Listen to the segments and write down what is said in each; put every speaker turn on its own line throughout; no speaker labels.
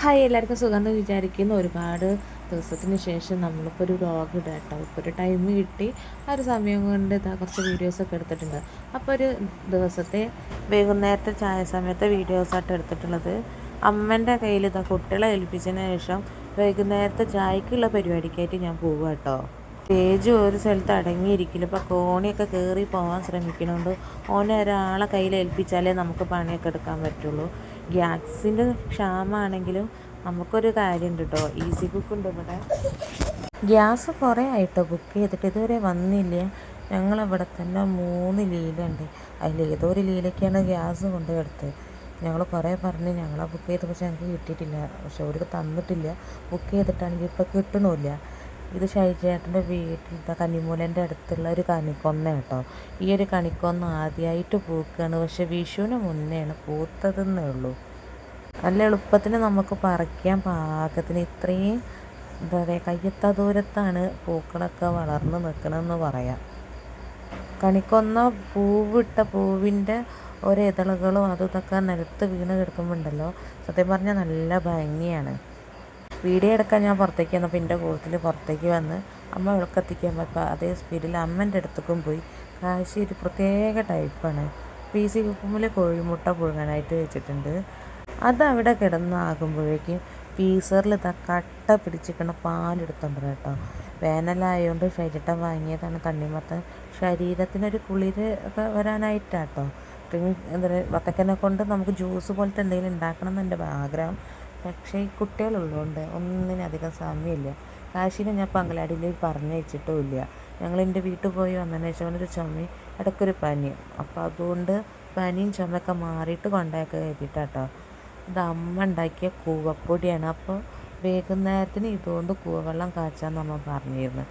Hi, എല്ലാവർക്കും സുഖമെന്ന് വിചാരിക്കുന്നു. ഒരുപാട് ദിവസത്തിന് ശേഷം നമ്മളിപ്പോൾ ഒരു വ്ളോഗ് ഇടാം കേട്ടോ. ഇപ്പോൾ ഒരു ടൈം കിട്ടി, ആ ഒരു സമയം കൊണ്ട് ഇതാ കുറച്ച് വീഡിയോസൊക്കെ എടുത്തിട്ടുണ്ട്. അപ്പോൾ ഒരു ദിവസത്തെ വൈകുന്നേരത്തെ ചായ സമയത്തെ വീഡിയോസായിട്ട് എടുത്തിട്ടുള്ളത്. അമ്മേൻ്റെ കയ്യിൽ ഇതാ കുട്ടികളെ ഏൽപ്പിച്ചതിന് ശേഷം വൈകുന്നേരത്തെ ചായക്കുള്ള പരിപാടിക്കായിട്ട് ഞാൻ പോവുക കേട്ടോ. സ്റ്റേജ് ഒരു സ്ഥലത്ത് അടങ്ങിയിരിക്കില്ല. ഇപ്പോൾ കോണിയൊക്കെ കയറി പോകാൻ ശ്രമിക്കുന്നുണ്ട്. ഓനെ ഒരാളെ കയ്യിൽ ഏൽപ്പിച്ചാലേ നമുക്ക് പണിയൊക്കെ എടുക്കാൻ പറ്റുള്ളൂ. ഗ്യാസിൻ്റെ ക്ഷാമമാണെങ്കിലും നമുക്കൊരു കാര്യമുണ്ട് കേട്ടോ, ഈസി കുക്ക് ഉണ്ട് ഇവിടെ. ഗ്യാസ് കുറേ ആയിട്ടോ ബുക്ക് ചെയ്തിട്ട് ഇതുവരെ വന്നില്ല. ഞങ്ങളിവിടെ തന്നെ 3 ലീലുണ്ട്. അതിലേതോ ഒരു ലീലയ്ക്കാണ് ഗ്യാസ് കൊണ്ടുപോയെടുത്തത്. ഞങ്ങൾ കുറേ പറഞ്ഞ് ഞങ്ങളെ ബുക്ക് ചെയ്ത്, പക്ഷേ ഞങ്ങൾക്ക് കിട്ടിയിട്ടില്ല. പക്ഷെ അവർക്ക് തന്നിട്ടില്ല. ബുക്ക് ചെയ്തിട്ടാണെങ്കിൽ ഇപ്പോൾ കിട്ടണമില്ല. ഇത് ഷൈജേട്ടൻ്റെ വീട്ടിലത്തെ കന്നിമൂലൻ്റെ അടുത്തുള്ള ഒരു കണിക്കൊന്ന കേട്ടോ. ഈ ഒരു കണിക്കൊന്ന ആദ്യമായിട്ട് പൂക്കുകയാണ്. പക്ഷെ വിഷുവിന് മുന്നെയാണ് പൂത്തതെന്നേ ഉള്ളൂ. നല്ല എളുപ്പത്തിന് നമുക്ക് പറിക്കാൻ പാകത്തിന് ഇത്രയും എന്താ പറയുക, കയ്യെത്താ ദൂരത്താണ് പൂക്കളൊക്കെ വളർന്ന് നിൽക്കണമെന്ന് പറയാം. കണിക്കൊന്ന പൂവിട്ട പൂവിൻ്റെ ഓരോ ഇതളുകളും അതും ഇതൊക്കെ നിലത്ത് വീണ് കിടക്കുമ്പോണ്ടല്ലോ, സത്യം പറഞ്ഞാൽ നല്ല ഭംഗിയാണ്. വീഡിയോ എടുക്കാൻ ഞാൻ പുറത്തേക്ക് വന്നപ്പോൾ എൻ്റെ കൂട്ടത്തിൽ പുറത്തേക്ക് വന്ന് അമ്മ വിളക്കെത്തിക്കാൻ പോയപ്പോൾ അതേ സ്പീഡിൽ അമ്മൻ്റെ അടുത്തേക്കും പോയി. കാശി ഒരു പ്രത്യേക ടൈപ്പാണ്. പീസി കുക്കുമ്പിൽ കോഴിമുട്ട പുഴുങ്ങാനായിട്ട് വെച്ചിട്ടുണ്ട്. അതവിടെ കിടന്നാകുമ്പോഴേക്കും ഫീസറിൽ ഇതാ കട്ട പിടിച്ചിരിക്കണ പാലെടുത്തുണ്ട് കേട്ടോ. വേനലായതുകൊണ്ട് ഷൈജട്ടൻ വാങ്ങിയതാണ് തണ്ണിമത്തൻ. ശരീരത്തിനൊരു കുളിര് ഒക്കെ വരാനായിട്ടാട്ടോ. എന്താ പറയുക, വത്തക്കനെ കൊണ്ട് നമുക്ക് ജ്യൂസ് പോലത്തെ എന്തെങ്കിലും ഉണ്ടാക്കണം എന്ന് എൻ്റെ ആഗ്രഹം. പക്ഷേ ഈ കുട്ടികളുള്ളതുകൊണ്ട് ഒന്നിനധികം സമയമില്ല. കാശിനെ ഞാൻ അങ്കലാടിയിൽ പറഞ്ഞയച്ചിട്ടുമില്ല. ഞങ്ങൾ എൻ്റെ വീട്ടിൽ പോയി വന്നതിന് ശേഷം ഒരു ചുമയും ഇടയ്ക്കൊരു പനിയും. അപ്പോൾ അതുകൊണ്ട് പനിയും ചുമയൊക്കെ മാറിയിട്ട് കൊണ്ടാക്കി കരുതിയിട്ടാട്ടോ. ഇത് അമ്മ ഉണ്ടാക്കിയ കൂവപ്പൊടിയാണ്. അപ്പോൾ വൈകുന്നേരത്തിന് ഇതുകൊണ്ട് കൂവവെള്ളം കാച്ചാൻ നമ്മൾ പറഞ്ഞിരുന്നു.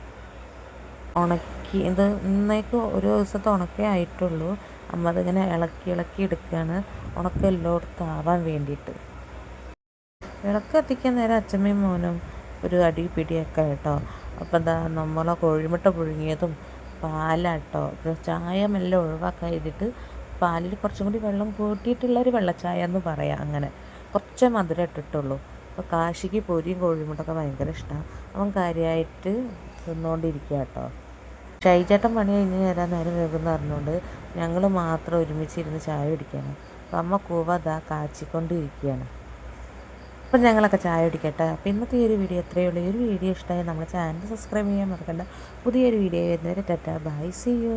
ഉണക്കി ഇത് ഇന്നേക്ക് ഒരു ദിവസത്തെ ഉണക്കേ ആയിട്ടുള്ളൂ. അമ്മ അതിങ്ങനെ ഇളക്കി ഇളക്കി എടുക്കുകയാണ്, ഉണക്കം എല്ലായിടത്തും ആവാൻ വേണ്ടിയിട്ട്. വിളക്ക് കത്തിക്കാൻ നേരം അച്ഛമ്മയും മോനും ഒരു അടി പിടിയൊക്കെ കേട്ടോ. അപ്പോൾ എന്താ നമ്മളെ കോഴിമുട്ട പുഴുങ്ങിയതും പാലാട്ടോ. ചായ മെല്ലെ ഒഴിവാക്കാൻ ചെയ്തിട്ട് പാലിൽ കുറച്ചും കൂടി വെള്ളം കൂട്ടിയിട്ടുള്ളൊരു വെള്ളച്ചായ എന്ന് പറയാം. അങ്ങനെ കുറച്ച് മധുരം ഇട്ടിട്ടുള്ളൂ. അപ്പോൾ കാശിക്ക് പൊരിയും കോഴിമുട്ടൊക്കെ ഭയങ്കര ഇഷ്ടമാണ്. അവൻ കാര്യമായിട്ട് തിന്നുകൊണ്ടിരിക്കുക കേട്ടോ. ഷൈജേട്ടൻ പണി കഴിഞ്ഞ് തരാൻ നേരം വൈകുമെന്ന് പറഞ്ഞുകൊണ്ട് ഞങ്ങൾ മാത്രം ഒരുമിച്ചിരുന്ന് ചായ കുടിക്കുകയാണ്. അപ്പം അമ്മ കൂവ ദാ കാച്ചിക്കൊണ്ടിരിക്കുകയാണ്. അപ്പം ഞങ്ങളൊക്കെ ചായ കുടിക്കട്ടെ. അപ്പോൾ ഇന്നത്തെ ഈ ഒരു വീഡിയോ എത്രയേ ഉള്ളൂ. ഈ ഒരു വീഡിയോ ഇഷ്ടമായി നമ്മുടെ ചാനൽ സബ്സ്ക്രൈബ് ചെയ്യാൻ മറക്കണ്ട. പുതിയൊരു വീഡിയോ വരുന്നവരെ ടാറ്റാ ബൈ, സീ യു.